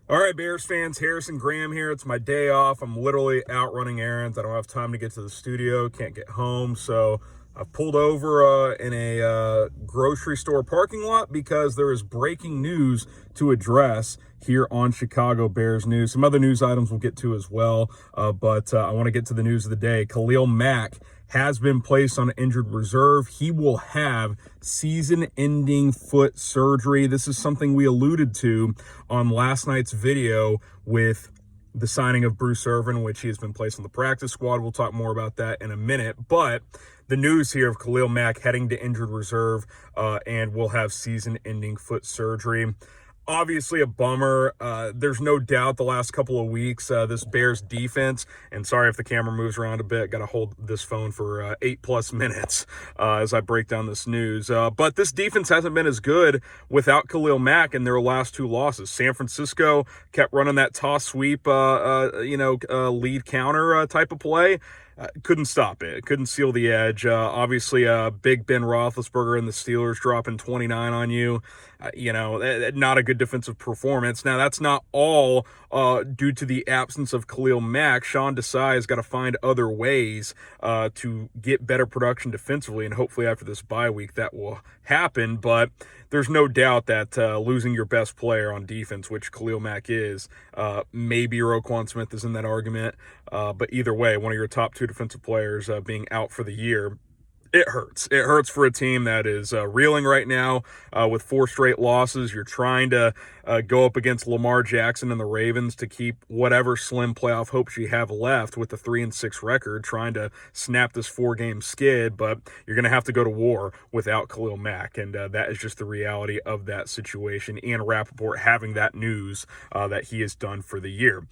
All right, Bears fans, Harrison Graham here. It's my day off. I'm literally out running errands. I don't have time to get to the studio, can't get home. So I've pulled over in a grocery store parking lot because there is breaking news to address here on Chicago Bears News. Some other news items we'll get to as well, but I want to get to the news of the day. Khalil Mack has been placed on injured reserve. He will have season-ending foot surgery. This is something we alluded to on last night's video with the signing of Bruce Irvin, which he has been placed on the practice squad. We'll talk more about that in a minute. But the news here of Khalil Mack heading to injured reserve and will have season-ending foot surgery. Obviously a bummer. There's no doubt the last couple of weeks, this Bears defense, and sorry if the camera moves around a bit, got to hold this phone for 8+ minutes as I break down this news. But this defense hasn't been as good without Khalil Mack in their last two losses. San Francisco kept running that toss sweep, lead counter type of play. Couldn't stop it. Couldn't seal the edge. Obviously, big Ben Roethlisberger and the Steelers dropping 29 on you. Not a good defensive performance. Now, that's not all due to the absence of Khalil Mack. Sean Desai has got to find other ways to get better production defensively, and hopefully after this bye week that will happen. But there's no doubt that losing your best player on defense, which Khalil Mack is, maybe Roquan Smith is in that argument, but either way, one of your top two defensive players being out for the year, it hurts. It hurts for a team that is reeling right now with 4 straight losses. You're trying to go up against Lamar Jackson and the Ravens to keep whatever slim playoff hopes you have left with the 3-6 record, trying to snap this 4-game skid, but you're going to have to go to war without Khalil Mack, and that is just the reality of that situation. Ian Rapoport having that news that he is done for the year.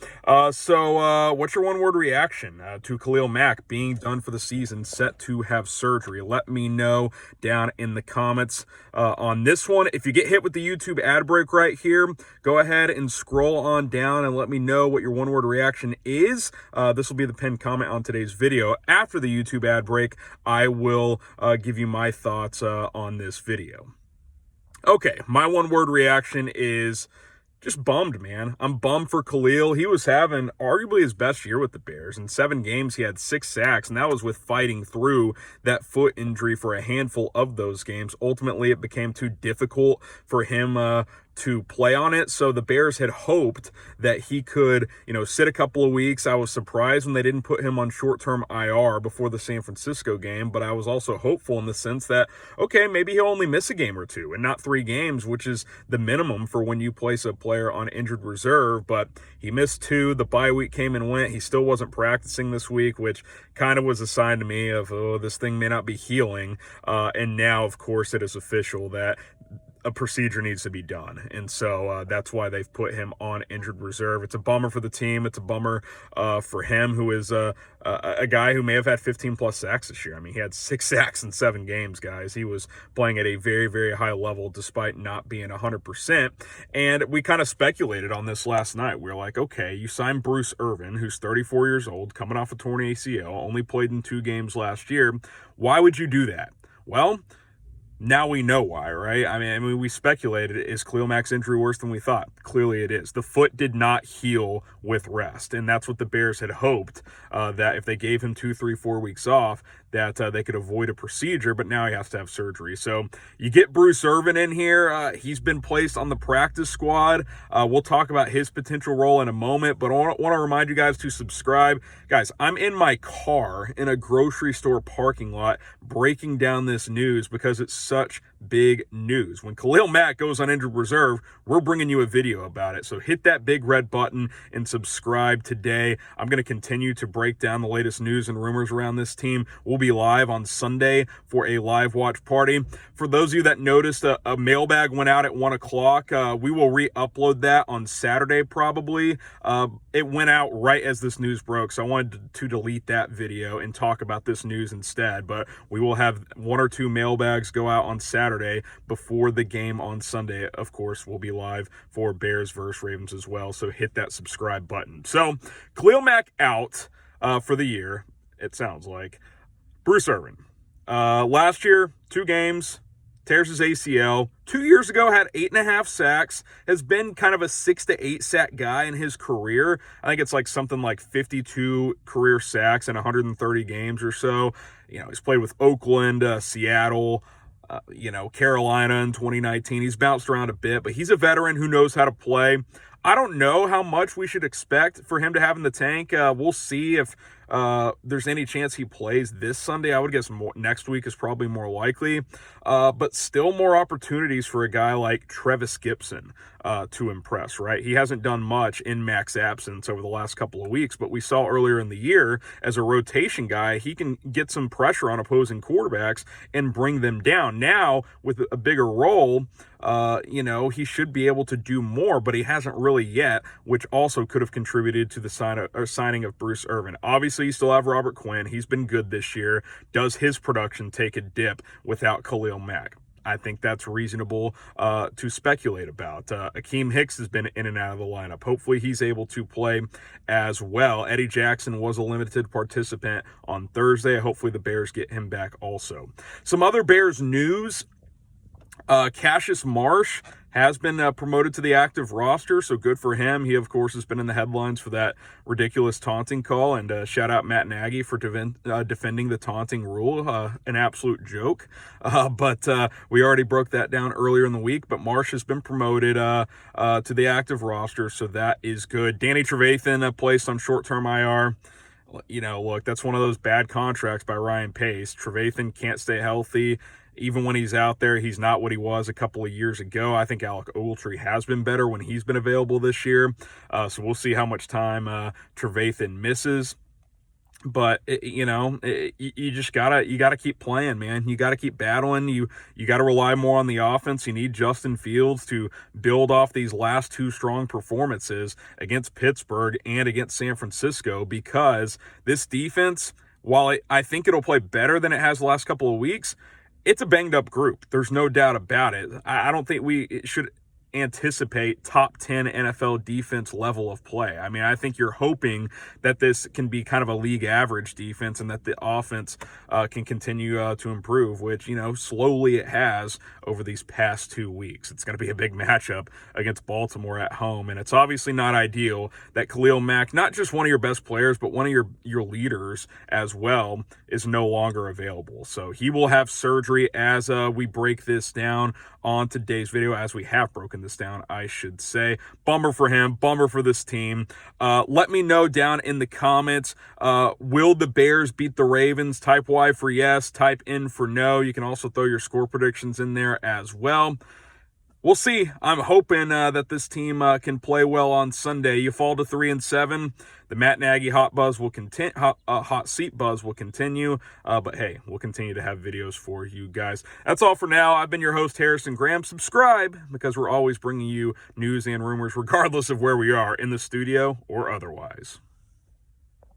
So what's your one-word reaction to Khalil Mack being done for the season, set to have surgery? Let me know down in the comments on this one. If you get hit with the YouTube ad break right here, go ahead and scroll on down and let me know what your one-word reaction is. This will be the pinned comment on today's video. After the YouTube ad break, I will give you my thoughts on this video. Okay, my one-word reaction is just bummed, man. I'm bummed for Khalil. He was having arguably his best year with the Bears. In 7 games, he had 6 sacks, and that was with fighting through that foot injury for a handful of those games. Ultimately, it became too difficult for him to play on it. So the Bears had hoped that he could, sit a couple of weeks. I was surprised when they didn't put him on short-term IR before the San Francisco game, but I was also hopeful in the sense that, okay, maybe he'll only miss a game or 2 and not 3 games, which is the minimum for when you place a player on injured reserve. But he missed 2. The bye week came and went. He still wasn't practicing this week, which kind of was a sign to me of, this thing may not be healing. And now, of course, it is official that a procedure needs to be done, and so that's why they've put him on injured reserve. It's a bummer for the team. It's a bummer for him, who is a guy who may have had 15+ sacks this year. I mean, he had 6 sacks in 7 games, guys. He was playing at a very, very high level despite not being 100%, and we kind of speculated on this last night. We were like, okay, you signed Bruce Irvin, who's 34 years old, coming off a torn ACL, only played in 2 games last year. Why would you do that? Well, now we know why, right? I mean, we speculated, is Khalil Mack's injury worse than we thought? Clearly it is. The foot did not heal with rest, and that's what the Bears had hoped, that if they gave him 2, 3, 4 weeks off, that they could avoid a procedure, but now he has to have surgery. So you get Bruce Irvin in here. He's been placed on the practice squad. We'll talk about his potential role in a moment, but I want to remind you guys to subscribe. Guys, I'm in my car in a grocery store parking lot breaking down this news because it's such big news. When Khalil Mack goes on injured reserve, we're bringing you a video about it. So hit that big red button and subscribe today. I'm going to continue to break down the latest news and rumors around this team. We'll be live on Sunday for a live watch party. For those of you that noticed, a mailbag went out at 1 o'clock. We will re-upload that on Saturday probably. It went out right as this news broke, so I wanted to delete that video and talk about this news instead. But we will have 1 or 2 mailbags go out on Saturday before the game on Sunday. Of course, we'll be live for Bears versus Ravens as well, so hit that subscribe button. So Khalil Mack out for the year, it sounds like. Bruce Irvin. Last year, 2 games, tears his ACL. 2 years ago, had 8.5 sacks, has been kind of a 6 to 8 sack guy in his career. I think it's like something like 52 career sacks in 130 games or so. He's played with Oakland, Seattle, Carolina in 2019. He's bounced around a bit, but he's a veteran who knows how to play. I don't know how much we should expect for him to have in the tank. We'll see if there's any chance he plays this Sunday. I would guess next week is probably more likely. But still more opportunities for a guy like Trevis Gibson to impress, right? He hasn't done much in Mac's absence over the last couple of weeks, but we saw earlier in the year as a rotation guy, he can get some pressure on opposing quarterbacks and bring them down. Now, with a bigger role, he should be able to do more, but he hasn't really yet, which also could have contributed to the signing of Bruce Irvin. Obviously, you still have Robert Quinn. He's been good this year. Does his production take a dip without Khalil Mack? I think that's reasonable to speculate about. Akeem Hicks has been in and out of the lineup. Hopefully he's able to play as well. Eddie Jackson was a limited participant on Thursday. Hopefully the Bears get him back also. Some other Bears news. Cassius Marsh has been promoted to the active roster, so good for him. He, of course, has been in the headlines for that ridiculous taunting call, and shout out Matt Nagy for defending the taunting rule. An absolute joke, but we already broke that down earlier in the week, but Marsh has been promoted to the active roster, so that is good. Danny Trevathan placed on short-term IR. Look, that's one of those bad contracts by Ryan Pace. Trevathan can't stay healthy. Even when he's out there, he's not what he was a couple of years ago. I think Alec Ogletree has been better when he's been available this year. So we'll see how much time Trevathan misses. But you just gotta keep playing, man. You gotta keep battling. You gotta rely more on the offense. You need Justin Fields to build off these last two strong performances against Pittsburgh and against San Francisco, because this defense, while I think it'll play better than it has the last couple of weeks, it's a banged up group. There's no doubt about it. I don't think we should anticipate top 10 NFL defense level of play. I mean, I think you're hoping that this can be kind of a league average defense and that the offense can continue to improve, which, slowly it has over these past 2 weeks. It's going to be a big matchup against Baltimore at home, and it's obviously not ideal that Khalil Mack, not just one of your best players, but one of your leaders as well, is no longer available. So he will have surgery as we break this down on today's video, as we have broken this down, I should say. Bummer for him, bummer for this team. Let me know down in the comments, will the Bears beat the Ravens? Type Y for yes, type N for no. You can also throw your score predictions in there as well. We'll see. I'm hoping that this team can play well on Sunday. You fall to 3-7. The Matt Nagy hot seat buzz will continue. But hey, we'll continue to have videos for you guys. That's all for now. I've been your host, Harrison Graham. Subscribe, because we're always bringing you news and rumors, regardless of where we are, in the studio or otherwise.